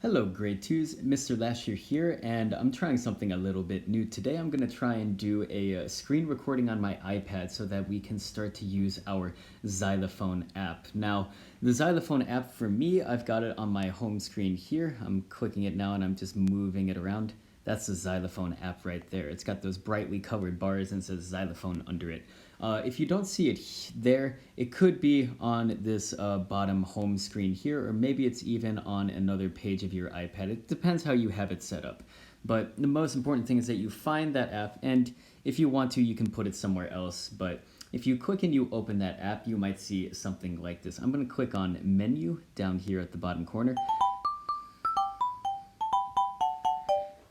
Hello grade 2s, Mr. Lasher here, and I'm trying something a little bit new. Today I'm going to try and do a screen recording on my iPad so that we can start to use our Xylophone app. Now, the Xylophone app for me, I've got it on my home screen here. I'm clicking it now and I'm just moving it around. That's the Xylophone app right there. It's got those brightly colored bars and says Xylophone under it. If you don't see it there, it could be on this bottom home screen here, or maybe it's even on another page of your iPad. It depends how you have it set up. But the most important thing is that you find that app, and if you want to, you can put it somewhere else. But if you click and you open that app, you might see something like this. I'm going to click on Menu down here at the bottom corner.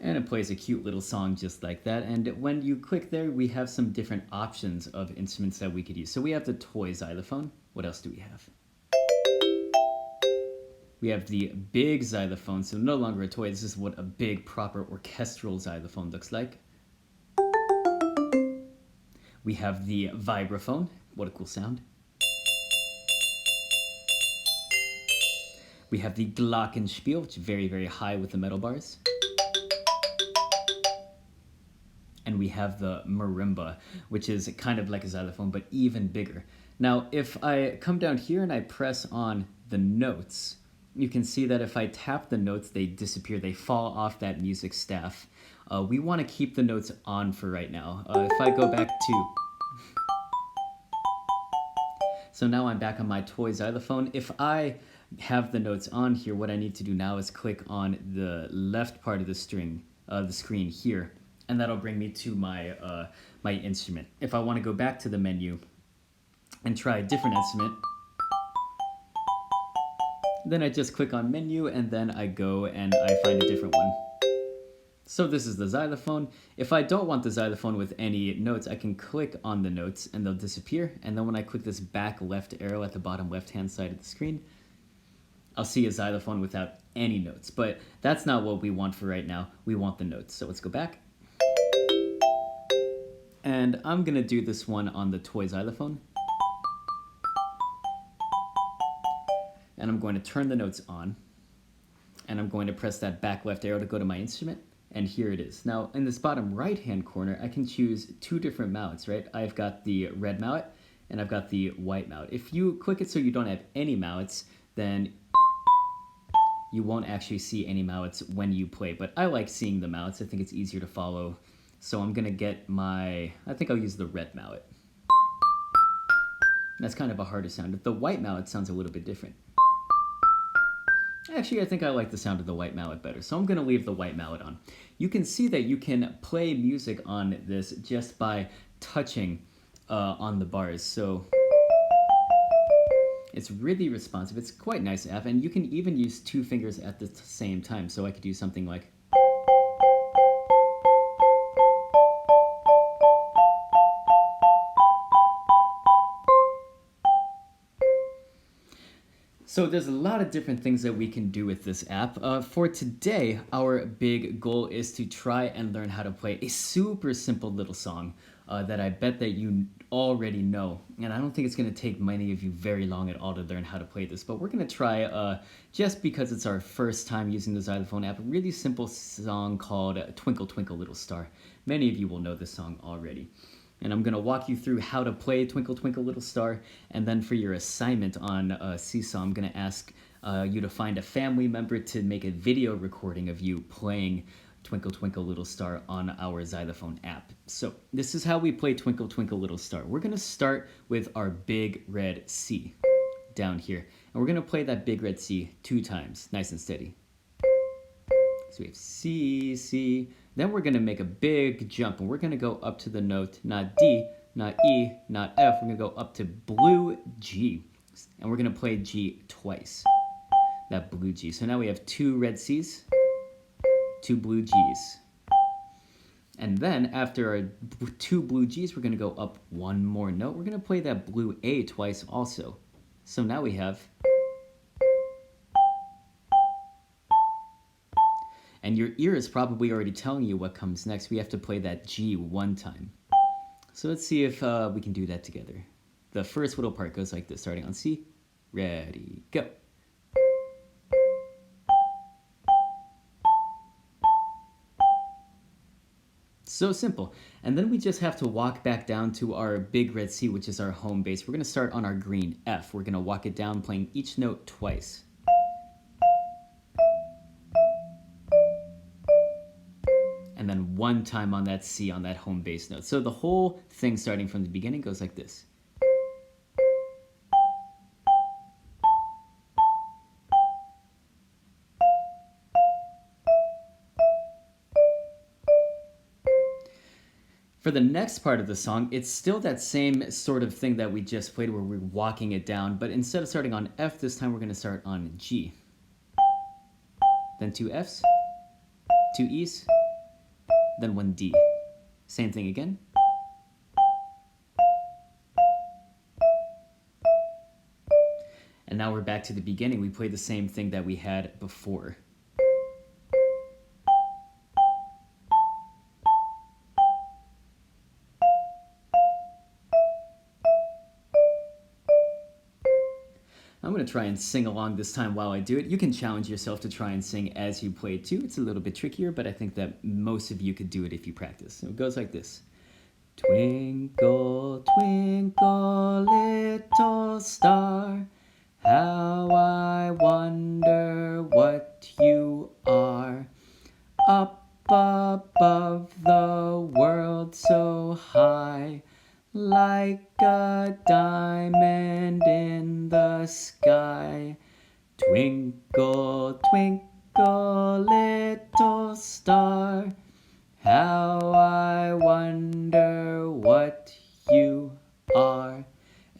And it plays a cute little song just like that. And when you click there, we have some different options of instruments that we could use. So we have the toy xylophone. What else do we have? We have the big xylophone, so no longer a toy. This is what a big, proper orchestral xylophone looks like. We have the vibraphone. What a cool sound. We have the glockenspiel, which is very, very high with the metal bars. And we have the marimba, which is kind of like a xylophone, but even bigger. Now, if I come down here and I press on the notes, you can see that if I tap the notes, they disappear. They fall off that music staff. We want to keep the notes on for right now. If I go back to... So now I'm back on my toy xylophone. If I have the notes on here, what I need to do now is click on the left part of the screen here, and that'll bring me to my my instrument. If I want to go back to the menu and try a different instrument, then I just click on menu and then I go and I find a different one. So this is the xylophone. If I don't want the xylophone with any notes, I can click on the notes and they'll disappear. And then when I click this back left arrow at the bottom left-hand side of the screen, I'll see a xylophone without any notes. But that's not what we want for right now. We want the notes. So let's go back. And I'm going to do this one on the toy xylophone. And I'm going to turn the notes on. And I'm going to press that back left arrow to go to my instrument. And here it is. Now, in this bottom right-hand corner, I can choose two different mallets, right? I've got the red mallet and I've got the white mallet. If you click it so you don't have any mallets, then you won't actually see any mallets when you play. But I like seeing the mallets. I think it's easier to follow. So I'm going to get I think I'll use the red mallet. That's kind of a harder sound. The white mallet sounds a little bit different. Actually, I think I like the sound of the white mallet better. So I'm going to leave the white mallet on. You can see that you can play music on this just by touching on the bars. So it's really responsive. It's quite a nice app. And you can even use two fingers at the same time. So I could do something like... So there's a lot of different things that we can do with this app. For today, our big goal is to try and learn how to play a super simple little song that I bet that you already know. And I don't think it's going to take many of you very long at all to learn how to play this. But we're going to try, just because it's our first time using the Xylophone app, a really simple song called Twinkle Twinkle Little Star. Many of you will know this song already. And I'm going to walk you through how to play Twinkle Twinkle Little Star. And then for your assignment on Seesaw, I'm going to ask you to find a family member to make a video recording of you playing Twinkle Twinkle Little Star on our Xylophone app. So this is how we play Twinkle Twinkle Little Star. We're going to start with our big red C down here. And we're going to play that big red C 2 times, nice and steady. So we have C, C. Then we're going to make a big jump, and we're going to go up to the note, not D, not E, not F. We're going to go up to blue G, and we're going to play G twice, that blue G. So now we have 2 red Cs, 2 blue Gs. And then after our 2 blue Gs, we're going to go up 1 more note. We're going to play that blue A twice also. So now we have... And your ear is probably already telling you what comes next. We have to play that G 1 time. So let's see if we can do that together. The first little part goes like this, starting on C. Ready, go. So simple. And then we just have to walk back down to our big red C, which is our home bass. We're going to start on our green F. We're going to walk it down playing each note twice. And then one time on that C on that home bass note. So the whole thing starting from the beginning goes like this. For the next part of the song, it's still that same sort of thing that we just played where we're walking it down, but instead of starting on F this time, we're going to start on G. Then 2 Fs, 2 Es, then 1 D. Same thing again. And now we're back to the beginning. We play the same thing that we had before. I'm going to try and sing along this time while I do it. You can challenge yourself to try and sing as you play it too. It's a little bit trickier, but I think that most of you could do it if you practice. So it goes like this. Twinkle, twinkle, little star, how I wonder what you are. Up above the world so high, like a diamond in the sky. Twinkle, twinkle, little star, how I wonder what you are.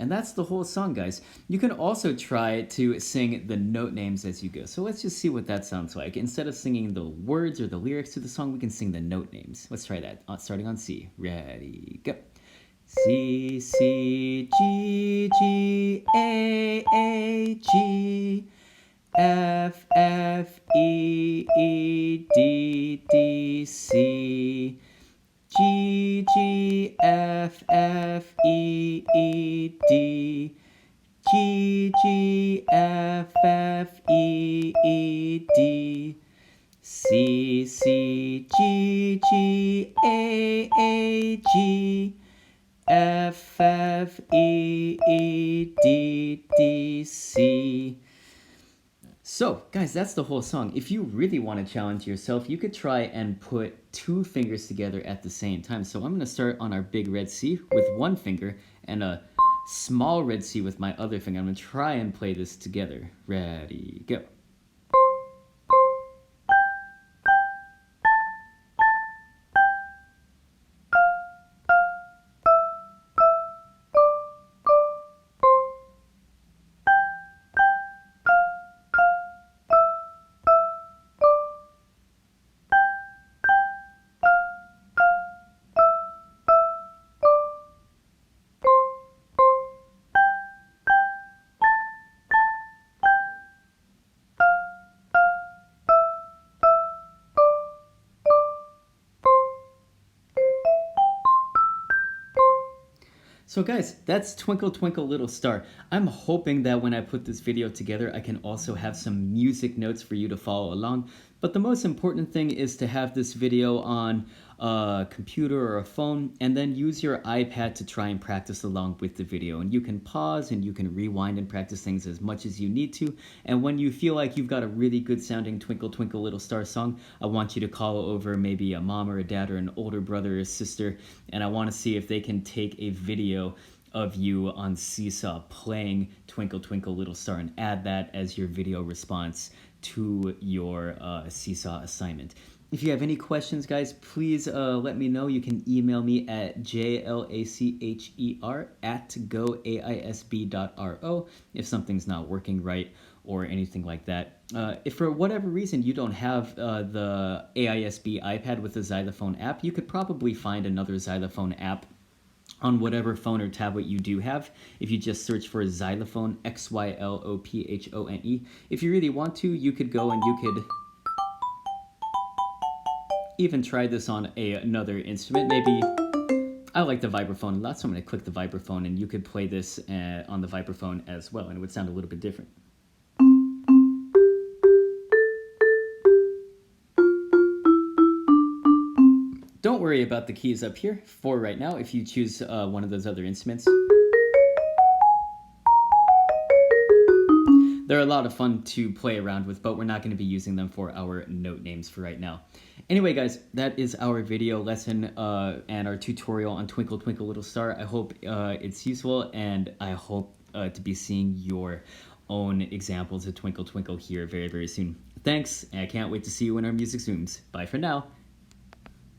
And that's the whole song, guys. You can also try to sing the note names as you go. So let's just see what that sounds like. Instead of singing the words or the lyrics to the song, we can sing the note names. Let's try that, starting on C. Ready, go. C, C, G, G, A, G, F, F, E, E, D, D, C, G, G, F, F, E, E, D, G, G, F, F, E, E, D, C, C, G, G, A, G, F, F, E, E, D, D, C. So, guys, that's the whole song. If you really want to challenge yourself, you could try and put 2 fingers together at the same time. So I'm going to start on our big red C with 1 finger and a small red C with my other finger. I'm going to try and play this together. Ready, go. So guys, that's Twinkle Twinkle Little Star. I'm hoping that when I put this video together, I can also have some music notes for you to follow along. But the most important thing is to have this video on a computer or a phone, and then use your iPad to try and practice along with the video. And you can pause and you can rewind and practice things as much as you need to. And when you feel like you've got a really good sounding Twinkle Twinkle Little Star song, I want you to call over maybe a mom or a dad or an older brother or sister, and I want to see if they can take a video of you on Seesaw playing Twinkle Twinkle Little Star and add that as your video response to your Seesaw assignment. If you have any questions, guys, please let me know. You can email me at jlacher@goaisb.ro if something's not working right or anything like that. If for whatever reason you don't have the AISB iPad with the Xylophone app, you could probably find another Xylophone app on whatever phone or tablet you do have. If you just search for Xylophone, Xylophone. If you really want to, you could go and you could even try this on another instrument. Maybe I like the vibraphone a lot, so I'm going to click the vibraphone, and you could play this on the vibraphone as well, and it would sound a little bit different. Don't worry about the keys up here for right now if you choose one of those other instruments. They're a lot of fun to play around with, but we're not going to be using them for our note names for right now. Anyway, guys, that is our video lesson and our tutorial on Twinkle Twinkle Little Star. I hope it's useful, and I hope to be seeing your own examples of Twinkle Twinkle here very, very soon. Thanks, and I can't wait to see you when our music zooms. Bye for now.